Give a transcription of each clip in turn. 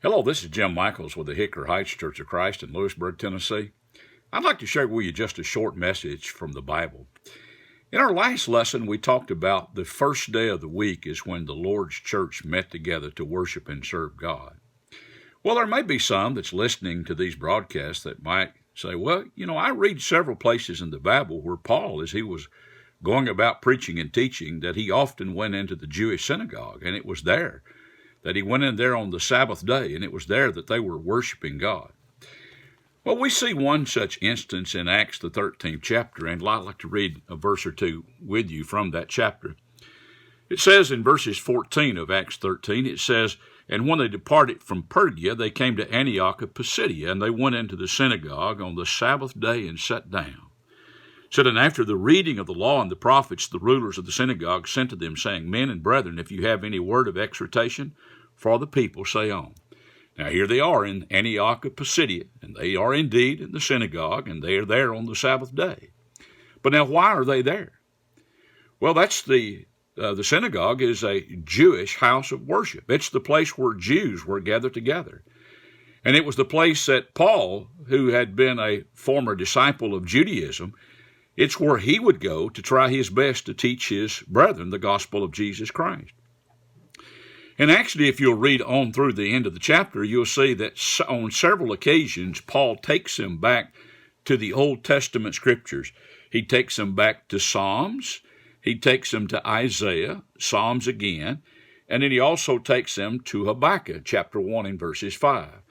Hello, this is Jim Michaels with the Hickory Heights Church of Christ in Lewisburg, Tennessee. I'd like to share with you just a short message from the Bible. In our last lesson, we talked about the first day of the week is when the Lord's church met together to worship and serve God. Well, there may be some that's listening to these broadcasts that might say, well, I read several places in the Bible where Paul, as he was going about preaching and teaching, that he often went into the Jewish synagogue, and it was there that he went in there on the Sabbath day, and it was there that they were worshiping God. Well, we see one such instance in Acts, the 13th chapter, and I'd like to read a verse or two with you from that chapter. It says in verses 14 of Acts 13, it says, "And when they departed from Perga, they came to Antioch of Pisidia, and they went into the synagogue on the Sabbath day and sat down. So then after the reading of the law and the prophets, the rulers of the synagogue sent to them, saying, Men and brethren, if you have any word of exhortation for the people, say on." Now here they are in Antioch of Pisidia, and they are indeed in the synagogue, and they are there on the Sabbath day. But now why are they there? Well, that's the synagogue is a Jewish house of worship. It's the place where Jews were gathered together. And it was the place that Paul, who had been a former disciple of Judaism, it's where he would go to try his best to teach his brethren the gospel of Jesus Christ. And actually, if you'll read on through the end of the chapter, you'll see that on several occasions, Paul takes them back to the Old Testament scriptures. He takes them back to Psalms. He takes them to Isaiah, Psalms again. And then he also takes them to Habakkuk, chapter 1 and verses 5.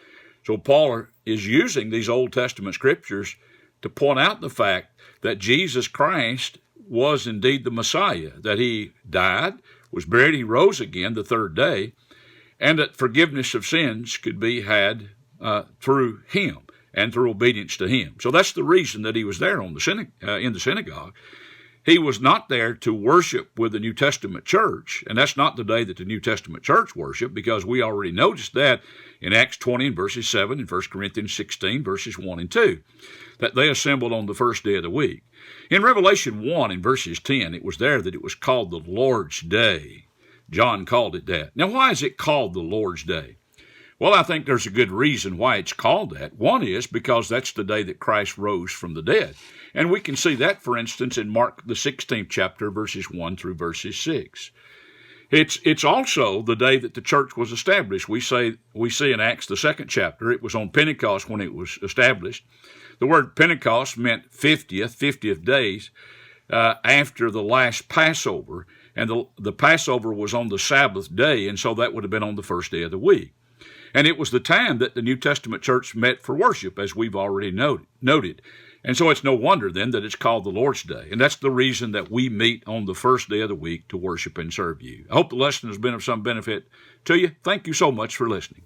So Paul is using these Old Testament scriptures to point out the fact that Jesus Christ was indeed the Messiah, that he died, was buried, he rose again the third day, and that forgiveness of sins could be had through him and through obedience to him. So that's the reason that he was there in the synagogue. He was not there to worship with the New Testament church, and that's not the day that the New Testament church worshiped, because we already noticed that in Acts 20 and verses 7 and 1 Corinthians 16 verses 1 and 2, that they assembled on the first day of the week. In Revelation 1 and verses 10, it was there that it was called the Lord's Day. John called it that. Now, why is it called the Lord's Day? Well, I think there's a good reason why it's called that. One is because that's the day that Christ rose from the dead. And we can see that, for instance, in Mark, the 16th chapter, verses 1 through verses 6. It's also the day that the church was established. We see in Acts, the 2nd chapter, it was on Pentecost when it was established. The word Pentecost meant 50th days after the last Passover. And the Passover was on the Sabbath day, and so that would have been on the first day of the week. And it was the time that the New Testament church met for worship, as we've already noted. And so it's no wonder then that it's called the Lord's Day. And that's the reason that we meet on the first day of the week to worship and serve you. I hope the lesson has been of some benefit to you. Thank you so much for listening.